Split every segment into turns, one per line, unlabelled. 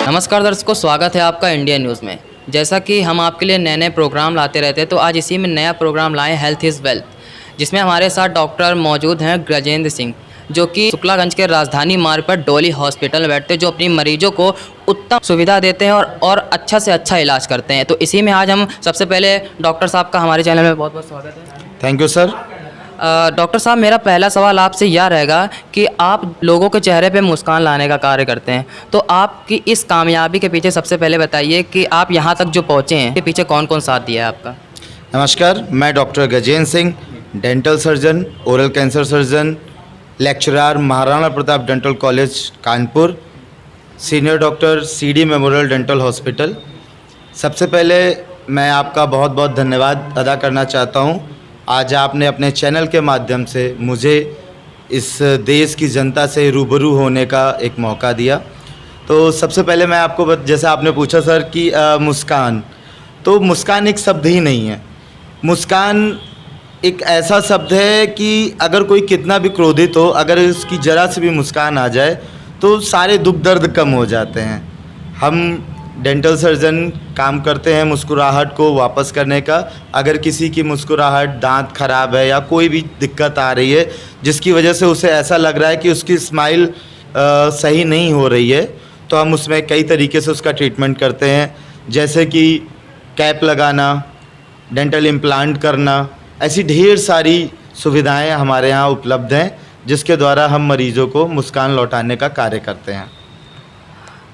नमस्कार दर्शकों, स्वागत है आपका इंडिया न्यूज़ में। जैसा कि हम आपके लिए नए नए प्रोग्राम लाते रहते हैं, तो आज इसी में नया प्रोग्राम लाए हेल्थ इज़ वेल्थ, जिसमें हमारे साथ डॉक्टर मौजूद हैं गजेंद्र सिंह, जो कि शुक्लागंज के राजधानी मार्ग पर डोली हॉस्पिटल में बैठते हैं, जो अपनी मरीजों को उत्तम सुविधा देते हैं और अच्छा से अच्छा इलाज करते हैं। तो इसी में आज हम सबसे पहले डॉक्टर साहब का हमारे चैनल में बहुत बहुत स्वागत है।
Thank you sir.
डॉक्टर साहब, मेरा पहला सवाल आपसे यह रहेगा कि आप लोगों के चेहरे पे मुस्कान लाने का कार्य करते हैं, तो आपकी इस कामयाबी के पीछे सबसे पहले बताइए कि आप यहाँ तक जो पहुँचे हैं, के पीछे कौन कौन साथ दिया है आपका।
नमस्कार, मैं doctor Gajendra Singh, dental surgeon, oral cancer surgeon, lecturer, Maharana Pratap dental college Kanpur, senior doctor CD memorial dental hospital. सबसे पहले मैं आपका बहुत बहुत धन्यवाद अदा करना चाहता हूँ। आज आपने अपने चैनल के माध्यम से मुझे इस देश की जनता से रूबरू होने का एक मौका दिया। तो सबसे पहले मैं आपको, जैसे आपने पूछा सर कि मुस्कान, तो मुस्कान एक शब्द ही नहीं है। मुस्कान एक ऐसा शब्द है कि अगर कोई कितना भी क्रोधित हो, अगर उसकी ज़रा से भी मुस्कान आ जाए तो सारे दुख दर्द कम हो जाते हैं। हम डेंटल सर्जन काम करते हैं मुस्कुराहट को वापस करने का। अगर किसी की मुस्कुराहट, दांत खराब है या कोई भी दिक्कत आ रही है जिसकी वजह से उसे ऐसा लग रहा है कि उसकी स्माइल सही नहीं हो रही है, तो हम उसमें कई तरीके से उसका ट्रीटमेंट करते हैं, जैसे कि कैप लगाना, डेंटल इम्प्लांट करना। ऐसी ढेर सारी सुविधाएं हमारे यहाँ उपलब्ध हैं जिसके द्वारा हम मरीजों को मुस्कान लौटाने का कार्य करते हैं।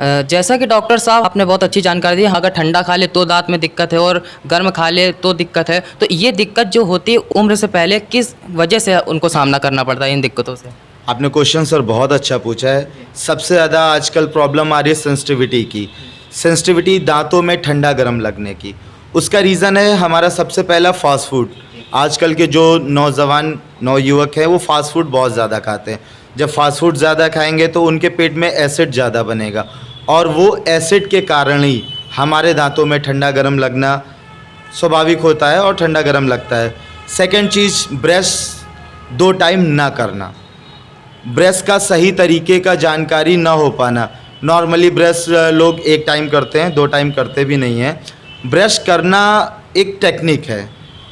जैसा कि डॉक्टर साहब आपने बहुत अच्छी जानकारी दी, अगर ठंडा खा ले तो दांत में दिक्कत है और गर्म खा ले तो दिक्कत है, तो ये दिक्कत जो होती है उम्र से पहले किस वजह से उनको सामना करना पड़ता है इन दिक्कतों से।
आपने क्वेश्चन सर बहुत अच्छा पूछा है। सबसे ज़्यादा आजकल प्रॉब्लम आ रही है सेंसिटिविटी की, सेंसिटिविटी दांतों में ठंडा गर्म लगने की। उसका रीज़न है हमारा सबसे पहला फास्ट फूड। आजकल के जो नौजवान नवयुवक हैं वो फास्ट फूड बहुत ज़्यादा खाते हैं। जब फास्ट फूड ज़्यादा खाएंगे तो उनके पेट में एसिड ज़्यादा बनेगा और वो एसिड के कारण ही हमारे दांतों में ठंडा गर्म लगना स्वाभाविक होता है और ठंडा गर्म लगता है। सेकंड चीज़, ब्रश 2 टाइम ना करना, ब्रश का सही तरीके का जानकारी ना हो पाना। नॉर्मली ब्रश लोग 1 टाइम करते हैं, 2 टाइम करते भी नहीं हैं। ब्रश करना एक टेक्निक है,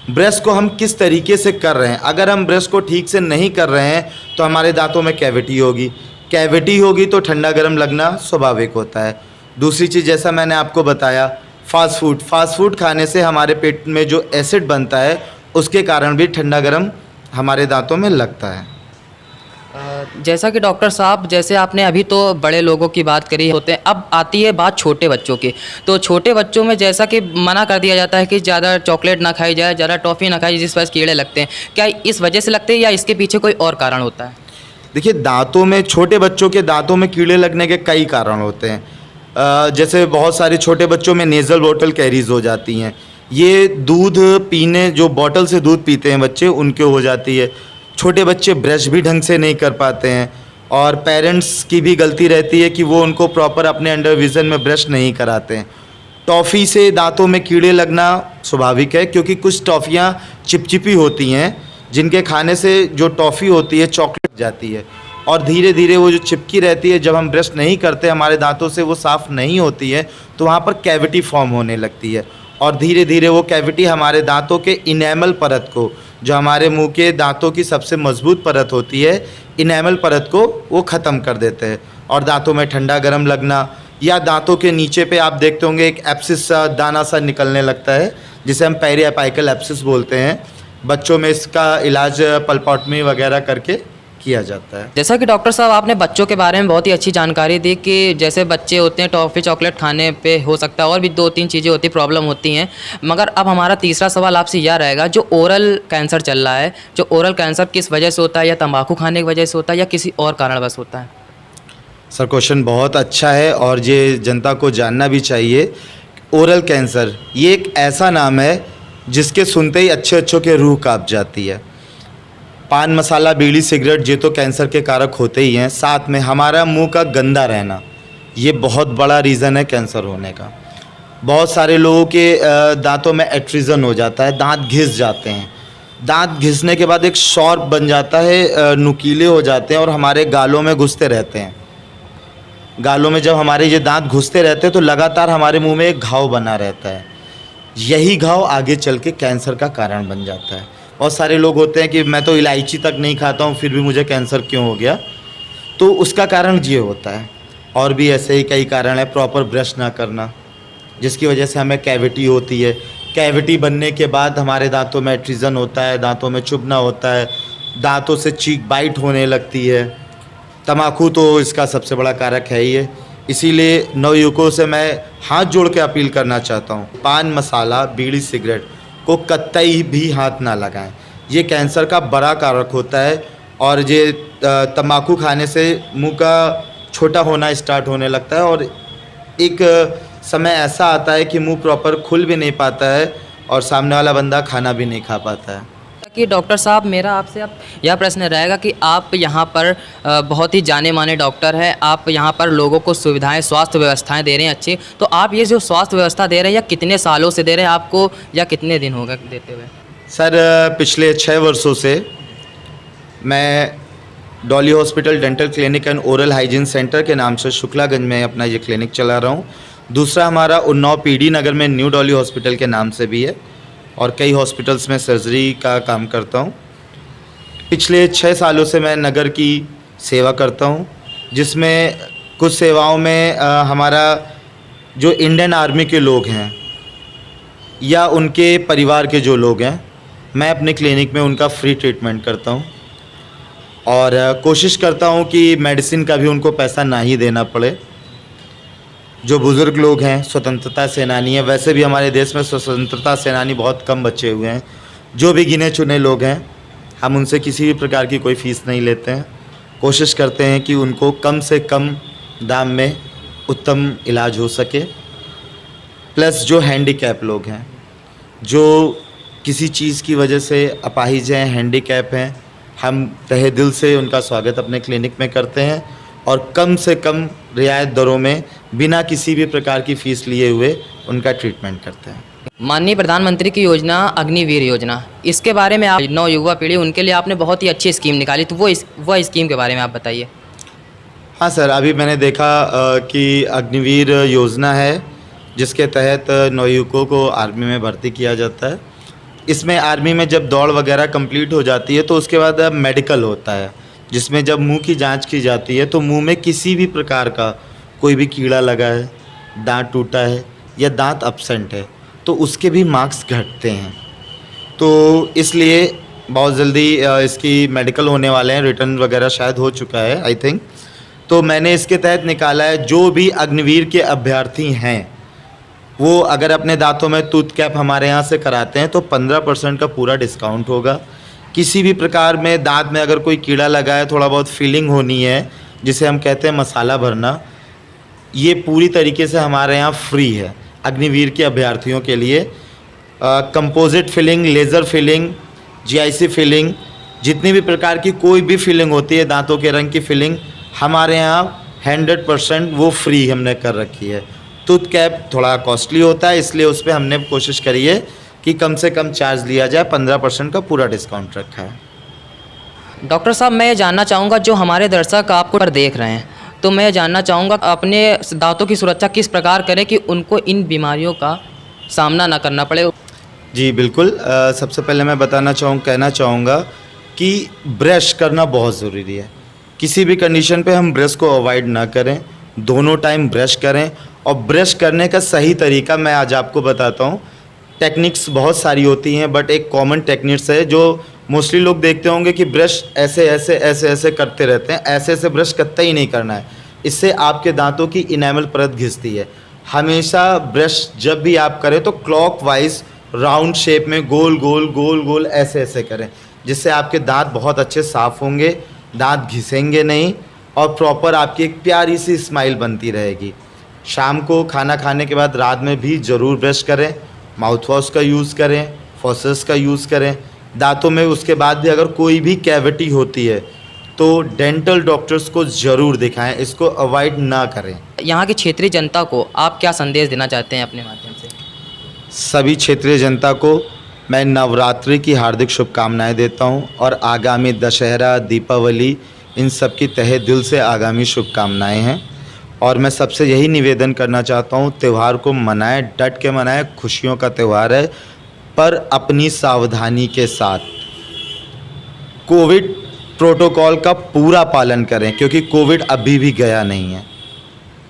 ब्रश को हम किस तरीके से कर रहे हैं। अगर हम ब्रश को ठीक से नहीं कर रहे हैं तो हमारे दांतों में कैविटी होगी, कैविटी होगी तो ठंडा गर्म लगना स्वाभाविक होता है। दूसरी चीज़, जैसा मैंने आपको बताया, फास्ट फूड खाने से हमारे पेट में जो एसिड बनता है उसके कारण भी ठंडा गर्म हमारे दांतों में लगता है।
जैसा कि डॉक्टर साहब, जैसे आपने अभी तो बड़े लोगों की बात करी होते हैं, अब आती है बात छोटे बच्चों की। तो छोटे बच्चों में जैसा कि मना कर दिया जाता है कि ज़्यादा चॉकलेट ना खाई जाए, ज़्यादा टॉफ़ी ना खाई जाए, जिस वजह से कीड़े लगते हैं, क्या इस वजह से लगते हैं या इसके पीछे कोई और कारण होता है।
देखिए, दांतों में, छोटे बच्चों के दांतों में कीड़े लगने के कई कारण होते हैं। जैसे बहुत सारे छोटे बच्चों में नेज़ल बॉटल कैरीज हो जाती हैं। ये दूध पीने, जो बॉटल से दूध पीते हैं बच्चे, उनके हो जाती है। छोटे बच्चे ब्रश भी ढंग से नहीं कर पाते हैं और पेरेंट्स की भी गलती रहती है कि वो उनको प्रॉपर अपने अंडर विज़न में ब्रश नहीं कराते हैं। टॉफ़ी से दांतों में कीड़े लगना स्वाभाविक है, क्योंकि कुछ टॉफ़ियाँ चिपचिपी होती हैं जिनके खाने से जो टॉफ़ी होती है चॉकलेट जाती है और धीरे धीरे वो जो चिपकी रहती है, जब हम ब्रश नहीं करते हमारे दांतों से वो साफ़ नहीं होती है तो वहाँ पर कैविटी फॉर्म होने लगती है और धीरे धीरे वो कैविटी हमारे दांतों के इनेमल परत को, जो हमारे मुंह के दांतों की सबसे मजबूत परत होती है, इनेमल परत को वो ख़त्म कर देते हैं और दांतों में ठंडा गर्म लगना, या दांतों के नीचे पे आप देखते होंगे एक एप्सिस सा, दाना सा निकलने लगता है, जिसे हम पेरिएपाइकल एप्सिस बोलते हैं। बच्चों में इसका इलाज पल्पोटमी वगैरह करके किया जाता है।
जैसा कि डॉक्टर साहब आपने बच्चों के बारे में बहुत ही अच्छी जानकारी दी कि जैसे बच्चे होते हैं टॉफ़ी चॉकलेट खाने पे हो सकता है और भी 2-3 चीज़ें होती, प्रॉब्लम होती हैं। मगर अब हमारा तीसरा सवाल आपसे यह रहेगा, जो ओरल कैंसर चल रहा है, जो ओरल कैंसर किस वजह से होता है, या तंबाकू खाने की वजह से होता है या किसी और कारणवश होता है।
सर, क्वेश्चन बहुत अच्छा है और ये जनता को जानना भी चाहिए। ओरल कैंसर ये एक ऐसा नाम है जिसके सुनते ही अच्छों के रूह कांप जाती है। पान मसाला, बीड़ी, सिगरेट, ये तो कैंसर के कारक होते ही हैं। साथ में हमारा मुंह का गंदा रहना, ये बहुत बड़ा रीज़न है कैंसर होने का। बहुत सारे लोगों के दांतों में एट्रिजन हो जाता है, दांत घिस जाते हैं। दांत घिसने के बाद एक शॉर्प बन जाता है, नुकीले हो जाते हैं और हमारे गालों में घुसते रहते हैं। गालों में जब हमारे ये दांत घुसते रहते हैं तो लगातार हमारे मुंह में एक घाव बना रहता है। यही घाव आगे चल के कैंसर का कारण बन जाता है। बहुत सारे लोग होते हैं कि मैं तो इलायची तक नहीं खाता हूँ फिर भी मुझे कैंसर क्यों हो गया, तो उसका कारण ये होता है। और भी ऐसे ही कई कारण है, प्रॉपर ब्रश ना करना जिसकी वजह से हमें कैविटी होती है। कैविटी बनने के बाद हमारे दांतों में एट्रिजन होता है, दांतों में चुभना होता है, दांतों से चीक बाइट होने लगती है। तम्बाकू तो इसका सबसे बड़ा कारक है ही है। इसीलिए नवयुवकों से मैं हाथ जोड़ के अपील करना चाहता हूँ, पान मसाला बीड़ी सिगरेट को कतई भी हाथ ना लगाएं। ये कैंसर का बड़ा कारक होता है। और ये तम्बाकू खाने से मुंह का छोटा होना स्टार्ट होने लगता है और एक समय ऐसा आता है कि मुंह प्रॉपर खुल भी नहीं पाता है और सामने वाला बंदा खाना भी नहीं खा पाता है।
कि डॉक्टर साहब, मेरा आपसे अब यह प्रश्न रहेगा कि आप यहाँ पर बहुत ही जाने माने डॉक्टर हैं, आप यहाँ पर लोगों को सुविधाएं, स्वास्थ्य व्यवस्थाएं दे रहे हैं अच्छी, तो आप ये जो स्वास्थ्य व्यवस्था दे रहे हैं या कितने सालों से दे रहे हैं आपको, या कितने दिन हो गए देते हुए?
सर पिछले 6 वर्षों से मैं Dolly hospital dental clinic and oral hygiene centre के नाम से शुक्लागंज में अपना ये क्लिनिक चला रहा हूँ। दूसरा हमारा उन्नाव पीडी नगर में न्यू डॉली हॉस्पिटल के नाम से भी है और कई हॉस्पिटल्स में सर्जरी का काम करता हूँ। पिछले 6 सालों से मैं नगर की सेवा करता हूँ, जिसमें कुछ सेवाओं में हमारा जो इंडियन आर्मी के लोग हैं या उनके परिवार के जो लोग हैं, मैं अपने क्लिनिक में उनका फ्री ट्रीटमेंट करता हूँ और कोशिश करता हूँ कि मेडिसिन का भी उनको पैसा ना ही देना पड़े। जो बुज़ुर्ग लोग हैं, स्वतंत्रता सेनानी हैं, वैसे भी हमारे देश में स्वतंत्रता सेनानी बहुत कम बचे हुए हैं। जो भी गिने चुने लोग हैं, हम उनसे किसी भी प्रकार की कोई फ़ीस नहीं लेते हैं। कोशिश करते हैं कि उनको कम से कम दाम में उत्तम इलाज हो सके। प्लस जो हैंडीकैप लोग हैं, जो किसी चीज़ की वजह से अपाहिज हैं, हैंडीकैप हैं, हम तहे दिल से उनका स्वागत अपने क्लिनिक में करते हैं और कम से कम रियायत दरों में बिना किसी भी प्रकार की फ़ीस लिए हुए उनका ट्रीटमेंट करते हैं।
माननीय प्रधानमंत्री की योजना अग्निवीर योजना, इसके बारे में आप नव युवा पीढ़ी उनके लिए आपने बहुत ही अच्छी स्कीम निकाली, तो वो स्कीम के बारे में आप बताइए।
हाँ सर, अभी मैंने देखा कि अग्निवीर योजना है जिसके तहत नवयुवकों को आर्मी में भर्ती किया जाता है। इसमें आर्मी में जब दौड़ वगैरह कंप्लीट हो जाती है तो उसके बाद मेडिकल होता है, जिसमें जब मुंह की जांच की जाती है तो मुंह में किसी भी प्रकार का कोई भी कीड़ा लगा है, दांत टूटा है या दांत अपसेंट है तो उसके भी मार्क्स घटते हैं। तो इसलिए बहुत जल्दी इसकी मेडिकल होने वाले हैं, रिटर्न वगैरह शायद हो चुका है आई थिंक। तो मैंने इसके तहत निकाला है, जो भी अग्निवीर के अभ्यर्थी हैं वो अगर अपने दांतों में टूथ कैप हमारे यहाँ से कराते हैं तो 15% का पूरा डिस्काउंट होगा। किसी भी प्रकार में दांत में अगर कोई कीड़ा लगा है, थोड़ा बहुत फीलिंग होनी है, जिसे हम कहते हैं मसाला भरना, ये पूरी तरीके से हमारे यहाँ फ्री है अग्निवीर के अभ्यर्थियों के लिए। Composite filling, laser filling, GIC filling, जितनी भी प्रकार की कोई भी फिलिंग होती है दांतों के रंग की फिलिंग, हमारे यहाँ 100% वो फ्री हमने कर रखी है। टूथ कैप थोड़ा कॉस्टली होता है, इसलिए उस पर हमने कोशिश करी है कि कम से कम चार्ज लिया जाए। 15% का पूरा डिस्काउंट रखा है।
डॉक्टर साहब, मैं ये जानना चाहूँगा, जो हमारे दर्शक आपको पर देख रहे हैं, तो मैं जानना चाहूँगा अपने दांतों की सुरक्षा किस प्रकार करें कि उनको इन बीमारियों का सामना ना करना पड़े।
जी बिल्कुल, सबसे पहले मैं कहना चाहूँगा कि ब्रश करना बहुत ज़रूरी है। किसी भी कंडीशन पे हम ब्रश को अवॉइड ना करें, दोनों टाइम ब्रश करें। और ब्रश करने का सही तरीका मैं आज आपको बताता हूँ। टेक्निक्स बहुत सारी होती हैं, बट एक कॉमन टेक्निक्स है जो मोस्टली लोग देखते होंगे कि ब्रश ऐसे ऐसे ऐसे ऐसे करते रहते हैं। ऐसे ऐसे ब्रश कतई ही नहीं करना है, इससे आपके दांतों की इनेमल परत घिसती है। हमेशा ब्रश जब भी आप करें तो क्लॉकवाइज राउंड शेप में गोल गोल गोल गोल ऐसे ऐसे करें, जिससे आपके दांत बहुत अच्छे साफ़ होंगे, दांत घिसेंगे नहीं और प्रॉपर आपकी एक प्यारी सी स्माइल बनती रहेगी। शाम को खाना खाने के बाद रात में भी ज़रूर ब्रश करें, माउथ वॉश का यूज़ करें, फ्लॉसेस का यूज़ करें। दांतों में उसके बाद भी अगर कोई भी कैविटी होती है तो डेंटल डॉक्टर्स को ज़रूर दिखाएं, इसको अवॉइड ना करें।
यहाँ की क्षेत्रीय जनता को आप क्या संदेश देना चाहते हैं अपने माध्यम से?
सभी क्षेत्रीय जनता को मैं नवरात्रि की हार्दिक शुभकामनाएं देता हूं और आगामी दशहरा, दीपावली, इन सब की तहे दिल से आगामी शुभकामनाएं हैं। और मैं सबसे यही निवेदन करना चाहता हूँ, त्यौहार को मनाएं, डट के मनाएं, खुशियों का त्यौहार है, पर अपनी सावधानी के साथ कोविड प्रोटोकॉल का पूरा पालन करें, क्योंकि कोविड अभी भी गया नहीं है।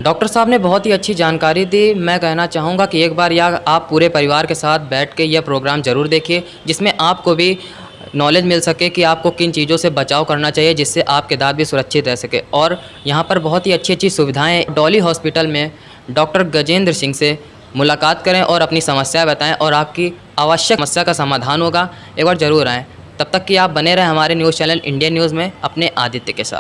डॉक्टर साहब ने बहुत ही अच्छी जानकारी दी। मैं कहना चाहूँगा कि एक बार या आप पूरे परिवार के साथ बैठ के यह प्रोग्राम ज़रूर देखिए, जिसमें आपको भी नॉलेज मिल सके कि आपको किन चीज़ों से बचाव करना चाहिए, जिससे आपके दांत भी सुरक्षित रह सके। और यहाँ पर बहुत ही अच्छी अच्छी सुविधाएँ डॉली हॉस्पिटल में डॉक्टर गजेंद्र सिंह से मुलाकात करें और अपनी समस्याएँ बताएँ और आपकी आवश्यक समस्या का समाधान होगा। एक बार ज़रूर आएँ। तब तक कि आप बने रहें हमारे न्यूज़ चैनल इंडियन न्यूज़ में अपने आदित्य के साथ।